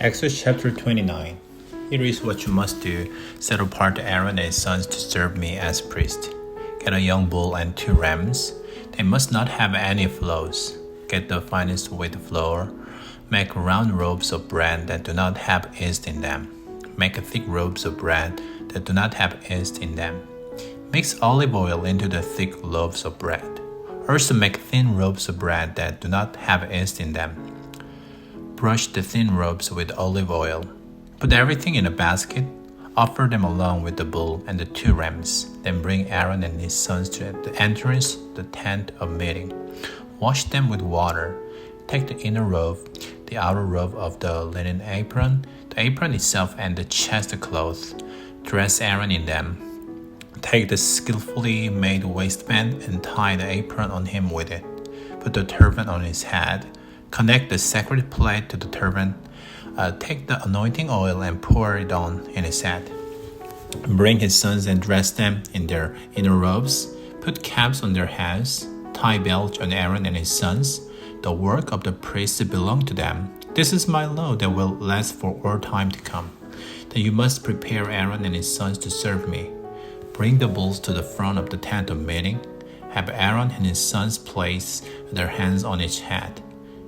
Exodus chapter 29. Here is what you must do. Set apart Aaron and his sons to serve me as priest. Get a young bull and 2 rams. They must not have any flaws. Get the finest wheat flour. Make round loaves of bread that do not have yeast in them. Make thick loaves of bread that do not have yeast in them. Mix olive oil into the thick loaves of bread. Also make thin loaves of bread that do not have yeast in them. Brush the thin loaves with olive oil. Put everything in a basket. Offer them along with the bull and the 2 rams. Then bring Aaron and his sons to the entrance of the tent of meeting. Wash them with water. Take the inner robe, the outer robe of the linen apron, the apron itself and the chest cloth. Dress Aaron in them. Take the skillfully made waistband and tie the apron on him with it. Put the turban on his head. Connect the sacred plate to the turban. Take the anointing oil and pour it on in his head. Bring his sons and dress them in their inner robes. Put caps on their heads. Tie belts on Aaron and his sons. The work of the priests belongs to them. This is my law that will last for all time to come. Then you must prepare Aaron and his sons to serve me. Bring the bulls to the front of the tent of meeting. Have Aaron and his sons place their hands on each head.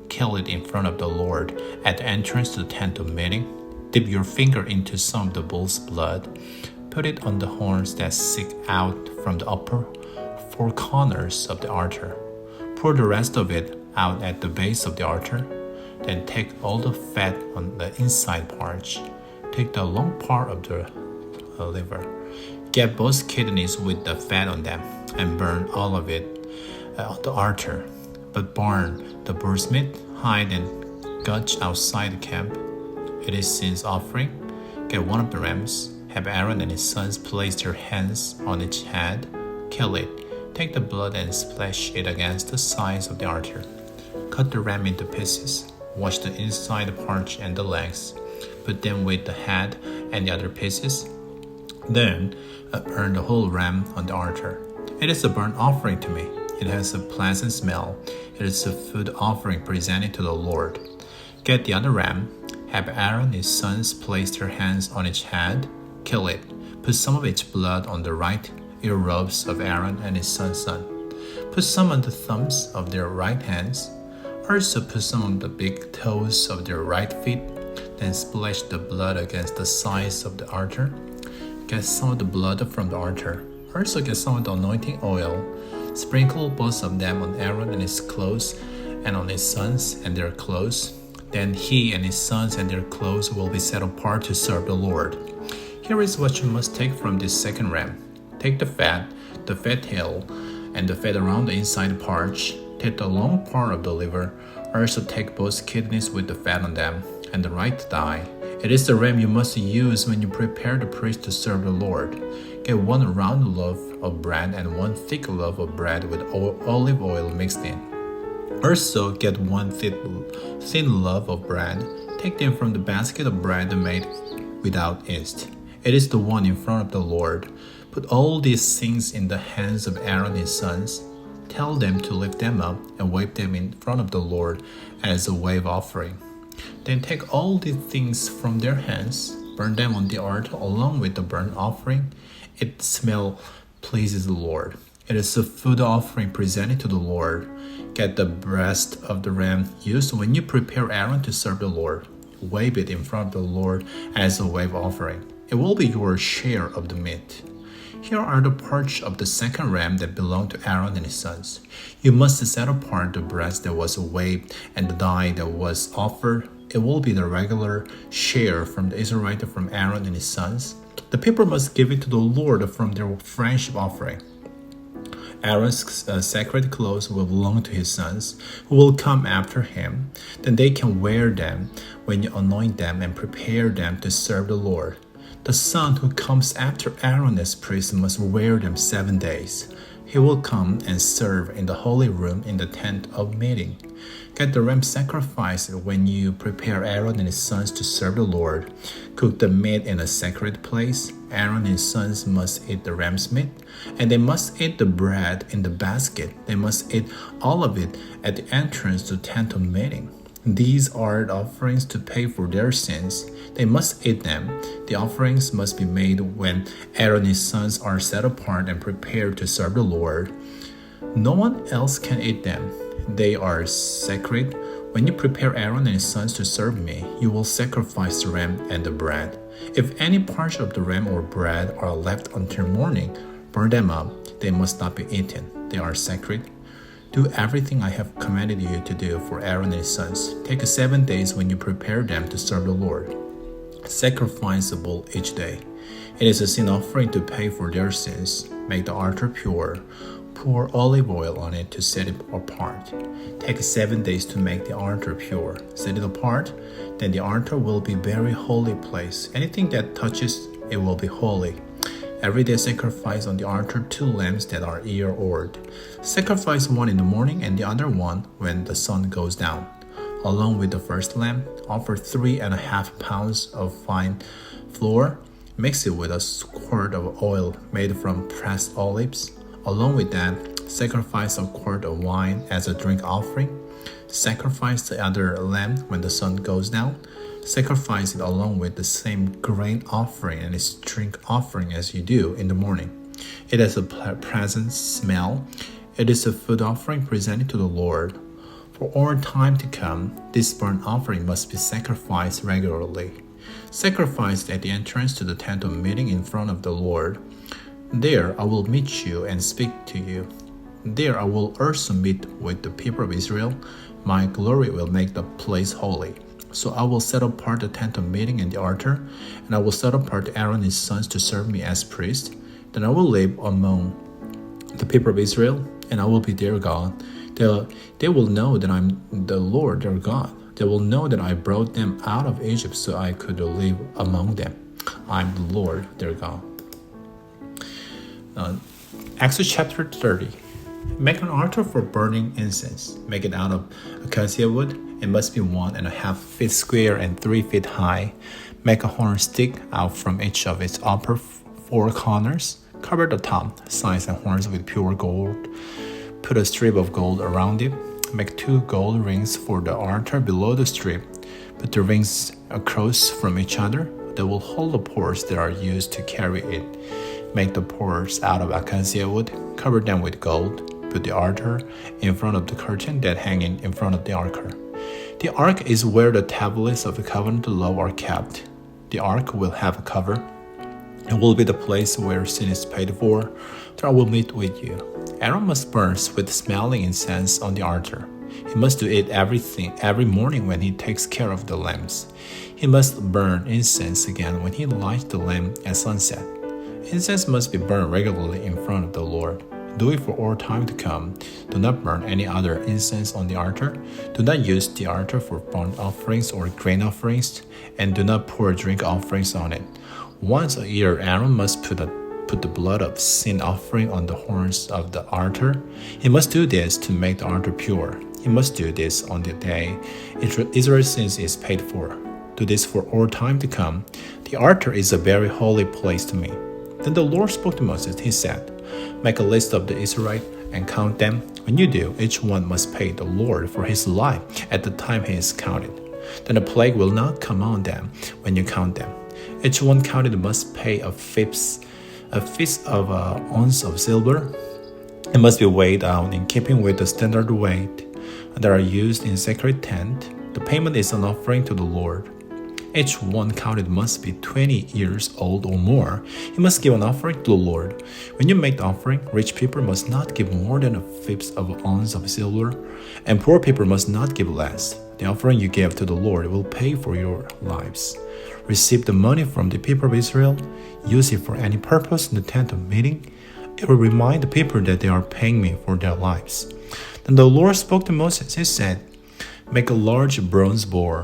Kill it in front of the Lord at the entrance to the tent of meeting. Dip your finger into some of the bull's blood. Put it on the horns that stick out from the upper 4 corners of the altar. Pour the rest of it out at the base of the altar. Then take all the fat on the inside parts. Take the long part of the liver. Get both kidneys with the fat on them and burn all of it on the altar. But burn the bull's meat, hide and guts outside the camp. It is sin's offering. Get one of the rams. Have Aaron and his sons place their hands on its head. Kill it. Take the blood and splash it against the sides of the altar. Cut the ram into pieces. Wash the inside parts and the legs. Put them with the head and the other pieces. Then burn the whole ram on the altar. It is a burnt offering to me. It has a pleasant smell. It is a food offering presented to the Lord. Get the other ram. Have Aaron and his sons place their hands on its head. Kill it. Put some of its blood on the right ear lobes of Aaron and his son's son. Put some on the thumbs of their right hands. Also put some on the big toes of their right feet. Then splash the blood against the sides of the altar. Get some of the blood from the altar. Also get some of the anointing oil. Sprinkle both of them on Aaron and his clothes and on his sons and their clothes. Then he and his sons and their clothes will be set apart to serve the Lord. Here is what you must take from this second ram. Take the fat tail, and the fat around the inside parts. Take the long part of the liver. Also take both kidneys with the fat on them, and the right thigh. It is the ram you must use when you prepare the priest to serve the Lord. Get 1 round loaf of bread and 1 thick loaf of bread with olive oil mixed in. Also get 1 thin loaf of bread. Take them from the basket of bread made without yeast. It is the one in front of the Lord. Put all these things in the hands of Aaron and his sons. Tell them to lift them up and wave them in front of the Lord as a wave offering. Then take all these things from their hands, burn them on the altar along with the burnt offering. Its smell pleases the Lord. It is a food offering presented to the Lord. Get the breast of the ram used when you prepare Aaron to serve the Lord. Wave it in front of the Lord as a wave offering. It will be your share of the meat. Here are the parts of the second ram that belong to Aaron and his sons. You must set apart the breast that was waved and the thigh that was offered. It will be the regular share from the Israelite from Aaron and his sons. The people must give it to the Lord from their friendship offering. Aaron's sacred clothes will belong to his sons, who will come after him. Then they can wear them when you anoint them and prepare them to serve the Lord. The son who comes after Aaron as priest must wear them 7 days. He will come and serve in the holy room in the tent of meeting. Get the ram sacrifice when you prepare Aaron and his sons to serve the Lord. Cook the meat in a sacred place. Aaron and his sons must eat the ram's meat, and they must eat the bread in the basket. They must eat all of it at the entrance to the tent of meeting. These are the offerings to pay for their sins. They must eat them. The offerings must be made when Aaron and his sons are set apart and prepared to serve the Lord. No one else can eat them. They are sacred. When you prepare Aaron and his sons to serve me, you will sacrifice the ram and the bread. If any parts of the ram or bread are left until morning, burn them up. They must not be eaten. They are sacred. Do everything I have commanded you to do for Aaron and his sons. Take 7 days when you prepare them to serve the Lord. Sacrifice a bull each day. It is a sin offering to pay for their sins. Make the altar pure. Pour olive oil on it to set it apart. Take 7 days to make the altar pure. Set it apart. Then the altar will be a very holy place. Anything that touches it will be holy. Every day sacrifice on the altar 2 lambs that are year-old. Sacrifice one in the morning and the other one when the sun goes down. Along with the first lamb, offer 3.5 pounds of fine flour. Mix it with a quart of oil made from pressed olives. Along with that, sacrifice a quart of wine as a drink offering. Sacrifice the other lamb when the sun goes down. Sacrifice it along with the same grain offering and its drink offering as you do in the morning. It has a pleasant smell. It is a food offering presented to the Lord. For all time to come, this burnt offering must be sacrificed regularly. Sacrificed at the entrance to the tent of meeting in front of the Lord. There I will meet you and speak to you. There I will also meet with the people of Israel. My glory will make the place holy. So I will set apart the tent of meeting and the altar, and I will set apart Aaron and his sons to serve me as priests. Then I will live among the people of Israel, and I will be their God. They will know that I'm the Lord their God. They will know that I brought them out of Egypt so I could live among them. I'm the Lord their God. Exodus chapter 30. Make an altar for burning incense. Make it out of acacia wood. It must be 1.5 feet square and 3 feet high. Make a horn stick out from each of its upper 4 corners. Cover the top, sides, and horns with pure gold. Put a strip of gold around it. Make 2 gold rings for the altar below the strip. Put the rings across from each other. They will hold the poles that are used to carry it. Make the poles out of acacia wood. Cover them with gold. Put the altar in front of the curtain that hanging in front of the altar. The ark is where the tablets of the covenant law are kept. The ark will have a cover. It will be the place where sin is paid for. There I will meet with you. Aaron must burn sweet-smelling incense on the altar. He must do it every morning when he takes care of the lambs. He must burn incense again when he lights the lamp at sunset. Incense must be burned regularly in front of the Lord. Do it for all time to come. Do not burn any other incense on the altar. Do not use the altar for burnt offerings or grain offerings, and do not pour drink offerings on it. Once a year, Aaron must put the blood of sin offering on the horns of the altar. He must do this to make the altar pure. He must do this on the day Israel's sins is paid for. Do this for all time to come. The altar is a very holy place to me. Then the Lord spoke to Moses. He said, make a list of the Israelites and count them. When you do, each one must pay the Lord for his life at the time he is counted. Then a plague will not come on them when you count them. Each one counted must pay a fifth of an ounce of silver. It must be weighed out in keeping with the standard weight that are used in sacred tent. The payment is an offering to the Lord. Each one counted must be 20 years old or more. He must give an offering to the Lord. When you make the offering, rich people must not give more than a fifth of an ounce of silver, and poor people must not give less. The offering you give to the Lord will pay for your lives. Receive the money from the people of Israel. Use it for any purpose in the tent of meeting. It will remind the people that they are paying me for their lives. Then the Lord spoke to Moses. He said, make a large bronze bowl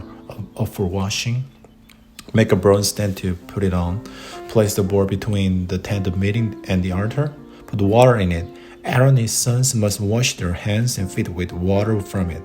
for washing. Make a bronze stand to put it on. Place the bowl between the tent of meeting and the altar. Put water in it. Aaron and his sons must wash their hands and feet with water from it.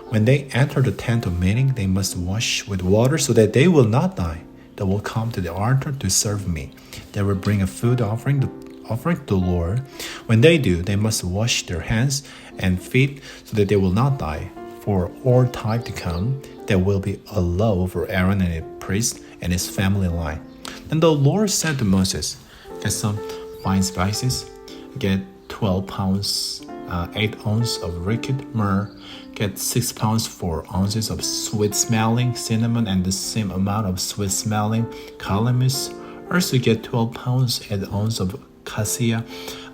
When they enter the tent of meeting, they must wash with water so that they will not die. They will come to the altar to serve me. They will bring a food offering to the Lord. When they do, they must wash their hands and feet so that they will not die. for all time to come. There will be a law for Aaron and his priest and his family line. Then the Lord said to Moses, get some fine spices, get 12 pounds, 8 ounces of wicked myrrh, get 6 pounds 4 ounces of sweet-smelling cinnamon and the same amount of sweet-smelling calamus. Also get 12 pounds 8 ounces of cassia.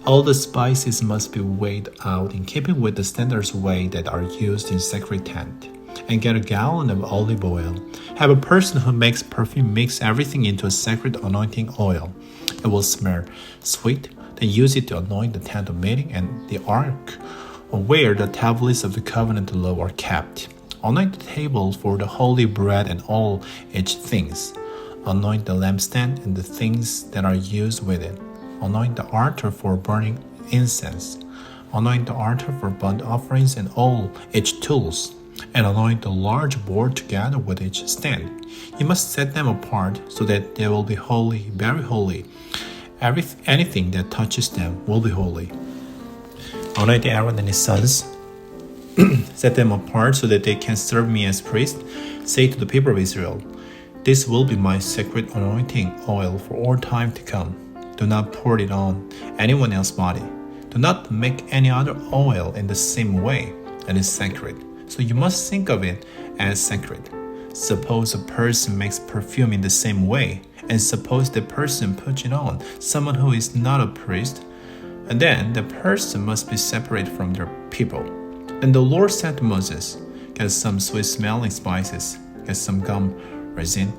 All the spices must be weighed out in keeping with the standards weight that are used in sacred tent. And get a gallon of olive oil. Have a person who makes perfume mix everything into a sacred anointing oil. It will smell sweet. Then use it to anoint the tent of meeting and the ark, where the tablets of the covenant law are kept. Anoint the table for the holy bread and all its things. Anoint the lampstand and the things that are used with it. Anoint the altar for burning incense. Anoint the altar for burnt offerings and all its tools. And anoint the large board together with its stand. You must set them apart so that they will be holy, very holy. Anything that touches them will be holy. Anoint Aaron and his sons. Set them apart so that they can serve me as priests. Say to the people of Israel, this will be my sacred anointing oil for all time to come. Do not pour it on anyone else's body. Do not make any other oil in the same way. It is sacred. So you must think of it as sacred. Suppose a person makes perfume in the same way, and suppose the person puts it on someone who is not a priest, and then the person must be separate from their people. And the Lord said to Moses, get some sweet-smelling spices, get some gum resin,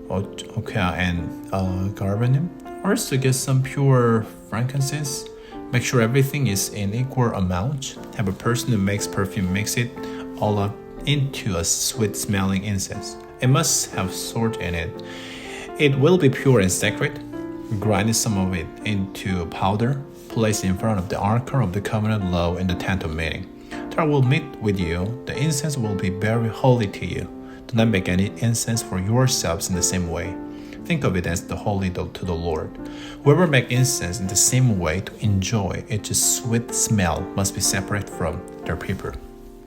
and carbonum. Also get some pure frankincense. Make sure everything is in equal amount. Have a person who makes perfume mix it all up into a sweet-smelling incense. It must have salt in it. It will be pure and sacred. Grind some of it into powder. Place it in front of the ark of the covenant law in the tent of meeting. There I will meet with you. The incense will be very holy to you. Do not make any incense for yourselves in the same way. Think of it as the holy to the Lord. Whoever makes incense in the same way to enjoy its sweet smell must be separate from their people.